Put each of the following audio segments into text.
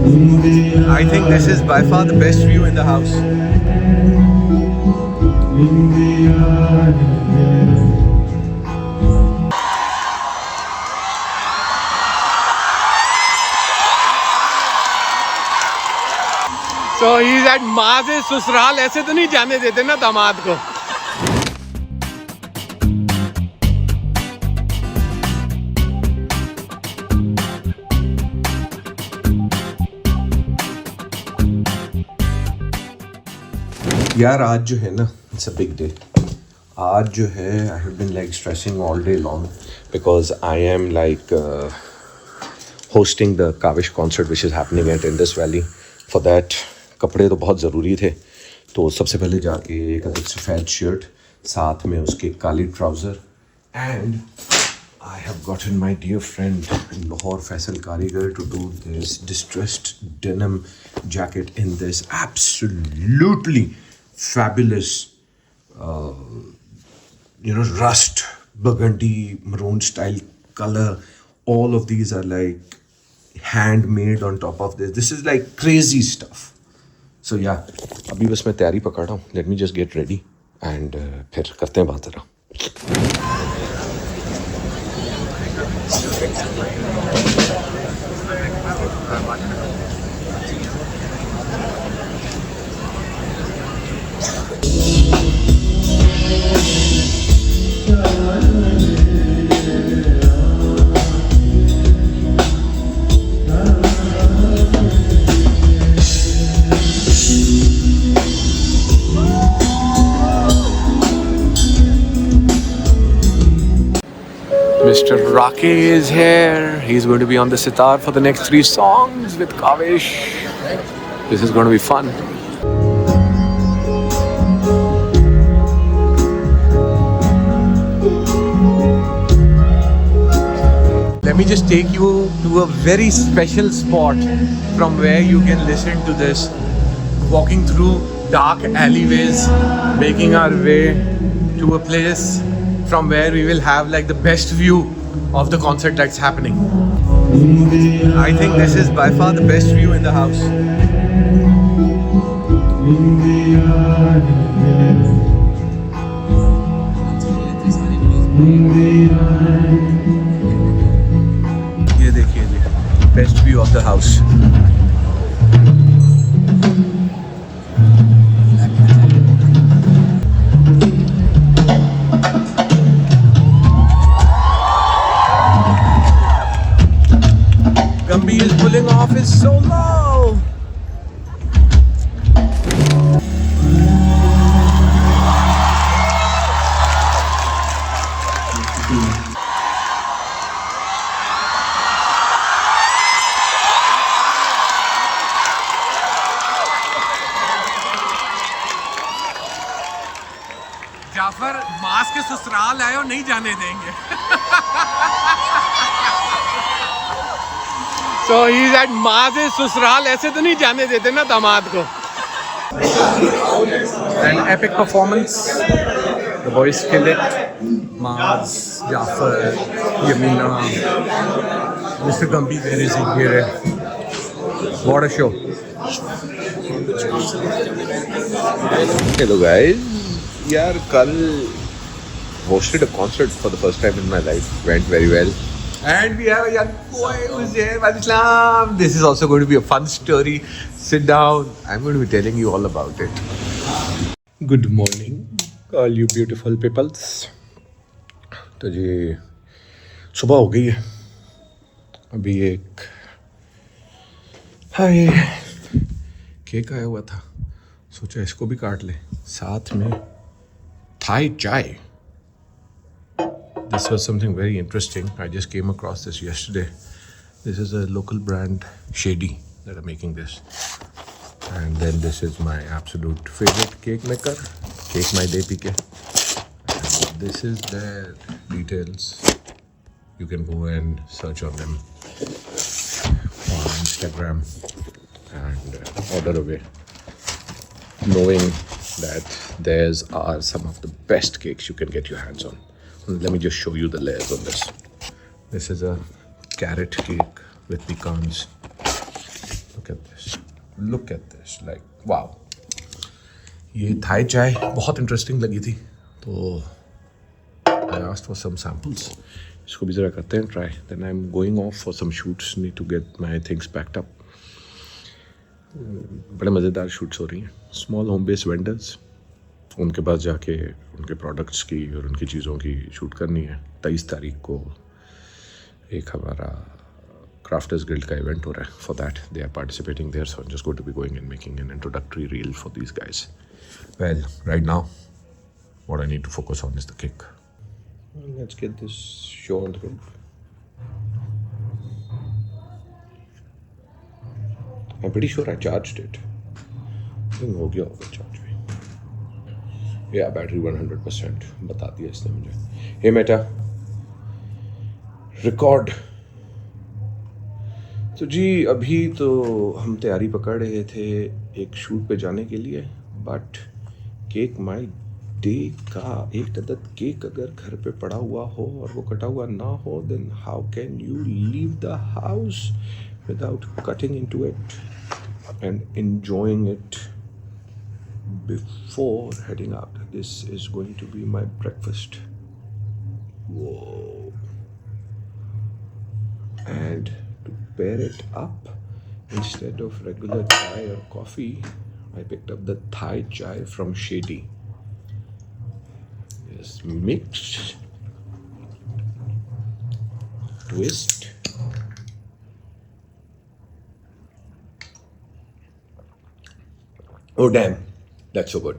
I think this is by far the best view in the house. So he's at माँ से ससुराल, ऐसे तो नहीं जाने देते ना दामाद को. यार आज जो है ना, इट्स अ बिग डे. आज जो है I have been like stressing all day long because I am like hosting the Kavish concert which is happening at Indus valley. For that कपड़े तो बहुत ज़रूरी थे, तो सबसे पहले जाके एक अधिक सफ़ेद शर्ट, साथ में उसके काली trouser, and I have gotten my dear friend Lahore Faisal Karigar to do this distressed denim jacket in this absolutely fabulous, rust burgundy maroon style color. All of these are like handmade on top of this. This is like crazy stuff. So yeah, अभी बस मैं तैयारी पकड़ रहा हूँ. Let me just get ready and फिर करते हैं बात जरा. Mr. Rocky is here. He's going to be on the sitar for the next 3 songs with Kavish. This is going to be fun. Let me just take you to a very special spot from where you can listen to this. Walking through dark alleyways, making our way to a place from where we will have like the best view of the concert that's happening. I think this is by far the best view in the house. ये देखिए जी, best view of the house. Gumby is pulling off his solo. Jafar मास के ससुराल आए और नहीं जाने देंगे. So he's at माँ से ससुराल, ऐसे तो नहीं जाने देते ना दामाद को. An epic performance. The boys killed it. Maz, Jafar, Yamina, Mr. Gumby, where is he? Here. What a show. Hello guys. यार कल hosted a concert for the first time in my life. Went very well. And we have a young boy who's here, Islam. This is also going to be a fun story. Sit down. I'm going to be telling you all about it. Good morning, all you beautiful peoples. तो जी सुबह हो गई है. अभी एक हाय cake आया हुआ था, सोचा इसको भी काट ले. साथ में थाई चाय. This was something very interesting. I just came across this yesterday. This is a local brand, Shady, that are making this. And then this is my absolute favorite cake maker, Cake My Day PK. And this is their details. You can go and search on them on Instagram and order away, knowing that theirs are some of the best cakes you can get your hands on. Let me just show you the layers on this. This is a carrot cake with pecans. Look at this. Look at this. Like, wow. ये Thai चाय बहुत interesting लगी थी तो I asked for some samples. इसको भी ज़रा करते हैं try. Then I'm going off for some shoots. Need to get my things packed up. बड़े मज़ेदार शूट्स हो रही हैं. Small home based vendors. उनके पास जाके उनके प्रोडक्ट्स की और उनकी चीज़ों की शूट करनी है. 23 तारीख को एक हमारा क्राफ्टर्स गिल्ड का इवेंट हो रहा है. For that they are participating there, so I am just going to be going and making an introductory reel for these guys. Well, right now what I need to focus on is the kick. Let's get this show on the road. I'm pretty sure I charged it. I think हो गया होगा charge भी. Yeah, battery 100% बता दिया इसने मुझे. Hey Meta, record. तो जी अभी तो हम तैयारी पकड़ रहे थे एक शूट पे जाने के लिए, बट केक माई डे का एक अदद केक अगर घर पे पड़ा हुआ हो और वो कटा हुआ ना हो, then how can you leave the house without cutting into it and enjoying it before heading out. This is going to be my breakfast. And to pair it up, instead of regular chai or coffee, I picked up the Thai chai from Shady. Just mix, twist, oh damn, that's so good.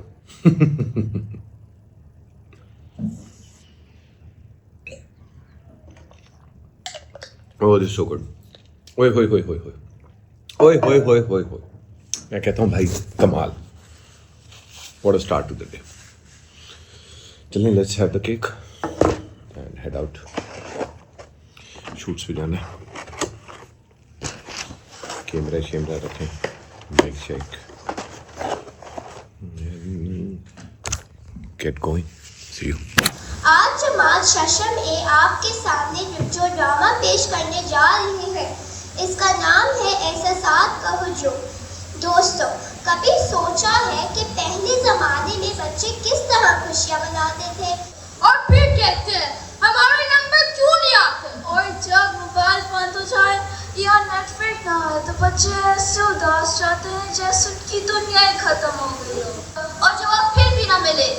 Oh, this is so good. ओए होए होए होए होए ओए होए होए होए होए. मैं कहता हूँ भाई कमाल. What a start to the day. चलिए let's have the cake and head out. Shoots भी जाना है. कैमरा रखें. Mic check. Get going. See you. आज जमात शशम ए आपके सामने जो ड्रामा पेश करने जा रही है, इसका नाम है एहसासात का हुजूम. दोस्तों, कभी सोचा है कि पहले ज़माने में बच्चे किस तरह खुशियाँ मनाते थे और फिर कहते हैं हमारे नंबर क्यों नहीं आते? और जब मोबाइल बंद हो जाए या नेटवर्क ना आए तो बच्चे ऐसे उदास जाते हैं जैसे उनकी दुनिया ही खत्म हो गई हो, और जवाब फिर भी ना मिले.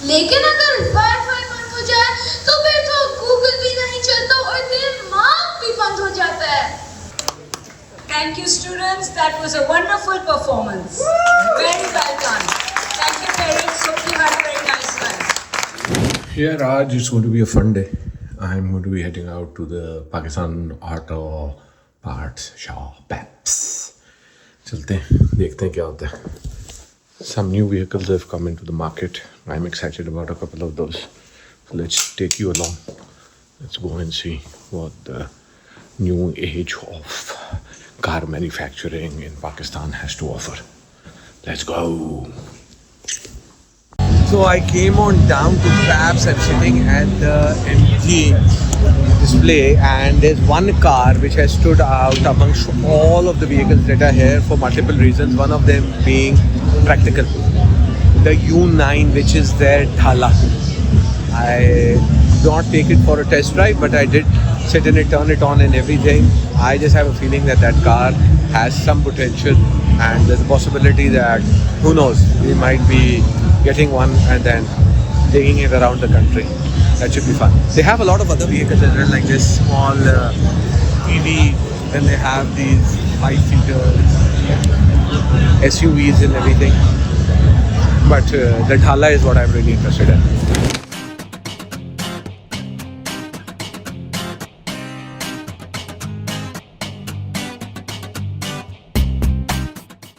लेकिन अगर वाईफाई बंद हो जाए तो फिर तो गूगल भी नहीं चलता और दिमाग भी बंद हो जाता है. Thank you, students. That was a wonderful performance. Very well done. Thank you, parents. Hope you had a very nice life. Yeah, Raj, it's going to be a fun day. I'm going to be heading out to the Pakistan Auto Parts Shop. Peps. चलते हैं, देखते हैं क्या होता है. Some new vehicles have come into the market. I'm excited about a couple of those. So let's take you along. Let's go and see what the new age of car manufacturing in Pakistan has to offer. Let's go. So I came on down to Paps. I'm sitting at the MG display, and there's one car which has stood out amongst all of the vehicles that are here for multiple reasons. One of them being practical. The U9, which is their Thala. I did not take it for a test drive, but I did sit in it, turn it on and everything. I just have a feeling that that car has some potential, and there's a possibility that, who knows, we might be getting one and then taking it around the country. That should be fun. They have a lot of other vehicles as well, like this small EV, then they have these 5-seaters, SUVs and everything. But the Thala is what I'm really interested in.